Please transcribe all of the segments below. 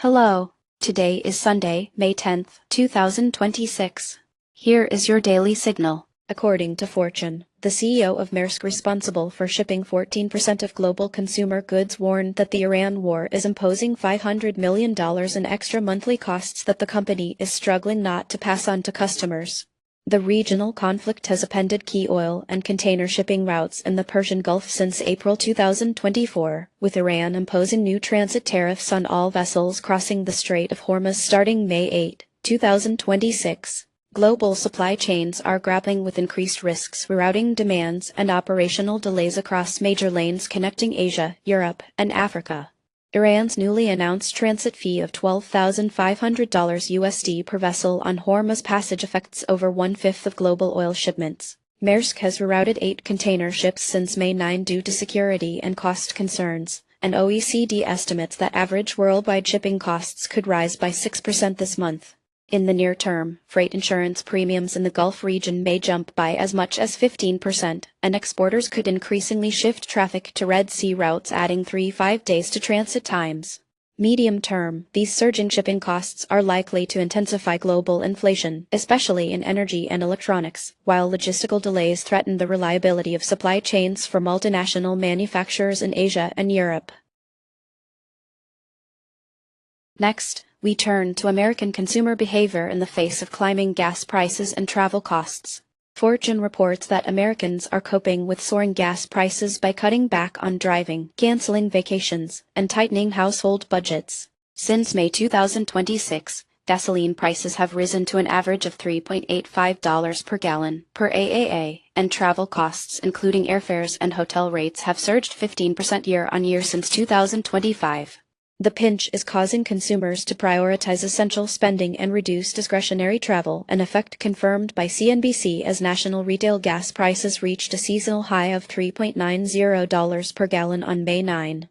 Hello. Today is Sunday, May 10th, 2026. Here is your daily signal. According to Fortune, the CEO of Maersk, responsible for shipping 14% of global consumer goods, warned that the Iran war is imposing $500 million in extra monthly costs that the company is struggling not to pass on to customers. The regional conflict has upended key oil and container shipping routes in the Persian Gulf since April 2024, with Iran imposing new transit tariffs on all vessels crossing the Strait of Hormuz starting May 8, 2026. Global supply chains are grappling with increased risks, rerouting demands, and operational delays across major lanes connecting Asia, Europe, and Africa. Iran's newly announced transit fee of $12,500 USD per vessel on Hormuz Passage affects over one-fifth of global oil shipments. Maersk has rerouted 8 container ships since May 9 due to security and cost concerns, and OECD estimates that average worldwide shipping costs could rise by 6% this month. In the near term, freight insurance premiums in the Gulf region may jump by as much as 15%, and exporters could increasingly shift traffic to Red Sea routes, adding 3-5 days to transit times. Medium term, these surging shipping costs are likely to intensify global inflation, especially in energy and electronics, while logistical delays threaten the reliability of supply chains for multinational manufacturers in Asia and Europe. Next, we turn to American consumer behavior in the face of climbing gas prices and travel costs. Fortune reports that Americans are coping with soaring gas prices by cutting back on driving, canceling vacations, and tightening household budgets. Since May 2026, gasoline prices have risen to an average of $3.85 per gallon per AAA, and travel costs, including airfares and hotel rates, have surged 15% year-on-year since 2025. The pinch is causing consumers to prioritize essential spending and reduce discretionary travel, an effect confirmed by CNBC as national retail gas prices reached a seasonal high of $3.90 per gallon on May 9.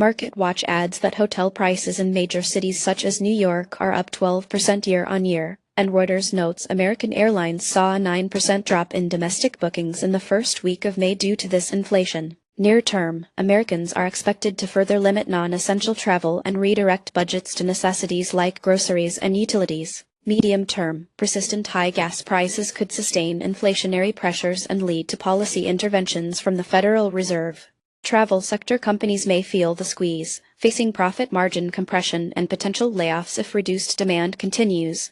MarketWatch adds that hotel prices in major cities such as New York are up 12% year-on-year, and Reuters notes American Airlines saw a 9% drop in domestic bookings in the first week of May due to this inflation. Near term, Americans are expected to further limit non-essential travel and redirect budgets to necessities like groceries and utilities. Medium term, persistent high gas prices could sustain inflationary pressures and lead to policy interventions from the Federal Reserve. Travel sector companies may feel the squeeze, facing profit margin compression and potential layoffs if reduced demand continues.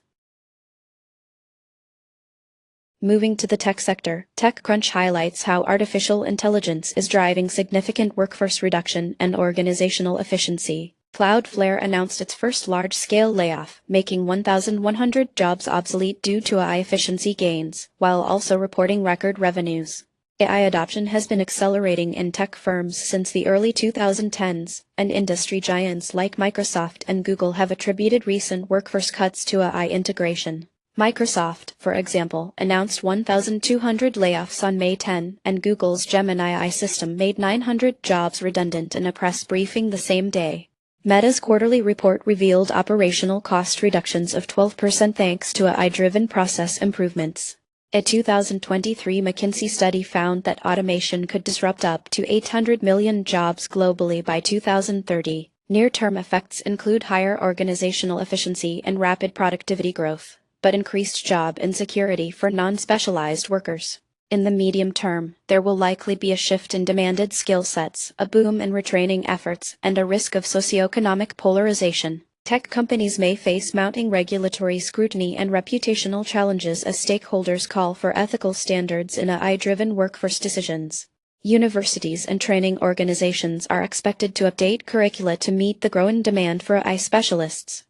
Moving to the tech sector, TechCrunch highlights how artificial intelligence is driving significant workforce reduction and organizational efficiency. Cloudflare announced its first large-scale layoff, making 1,100 jobs obsolete due to AI efficiency gains, while also reporting record revenues. AI adoption has been accelerating in tech firms since the early 2010s, and industry giants like Microsoft and Google have attributed recent workforce cuts to AI integration. Microsoft, for example, announced 1,200 layoffs on May 10, and Google's Gemini AI system made 900 jobs redundant in a press briefing the same day. Meta's quarterly report revealed operational cost reductions of 12% thanks to AI-driven process improvements. A 2023 McKinsey study found that automation could disrupt up to 800 million jobs globally by 2030. Near-term effects include higher organizational efficiency and rapid productivity growth, but increased job insecurity for non-specialized workers. In the medium term, there will likely be a shift in demanded skill sets, a boom in retraining efforts, and a risk of socioeconomic polarization. Tech companies may face mounting regulatory scrutiny and reputational challenges as stakeholders call for ethical standards in AI-driven workforce decisions. Universities and training organizations are expected to update curricula to meet the growing demand for AI specialists.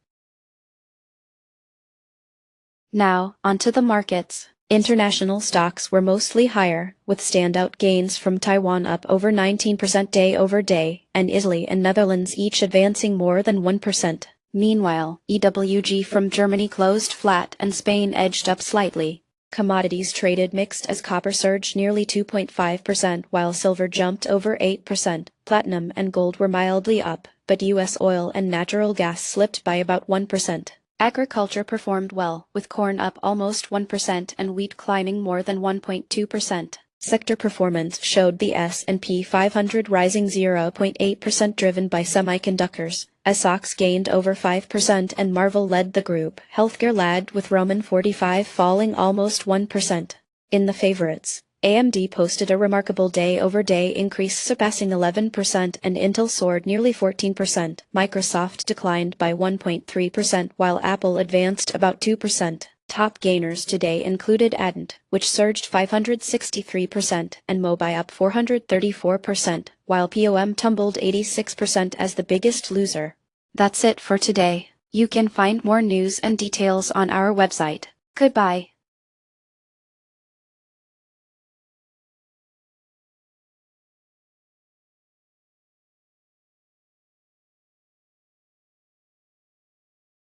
Now, onto the markets. International stocks were mostly higher, with standout gains from Taiwan up over 19% day over day, and Italy and Netherlands each advancing more than 1%. Meanwhile, EWG from Germany closed flat and Spain edged up slightly. Commodities traded mixed as copper surged nearly 2.5% while silver jumped over 8%. Platinum and gold were mildly up, but U.S. oil and natural gas slipped by about 1%. Agriculture performed well, with corn up almost 1% and wheat climbing more than 1.2%. Sector performance showed the S&P 500 rising 0.8% driven by semiconductors, as SOX gained over 5% and Marvel led the group. Healthcare lagged with Roman 45 falling almost 1%. In the favorites, AMD posted a remarkable day-over-day increase surpassing 11% and Intel soared nearly 14%. Microsoft declined by 1.3% while Apple advanced about 2%. Top gainers today included Advent, which surged 563%, and Mobi up 434%, while POM tumbled 86% as the biggest loser. That's it for today. You can find more news and details on our website. Goodbye.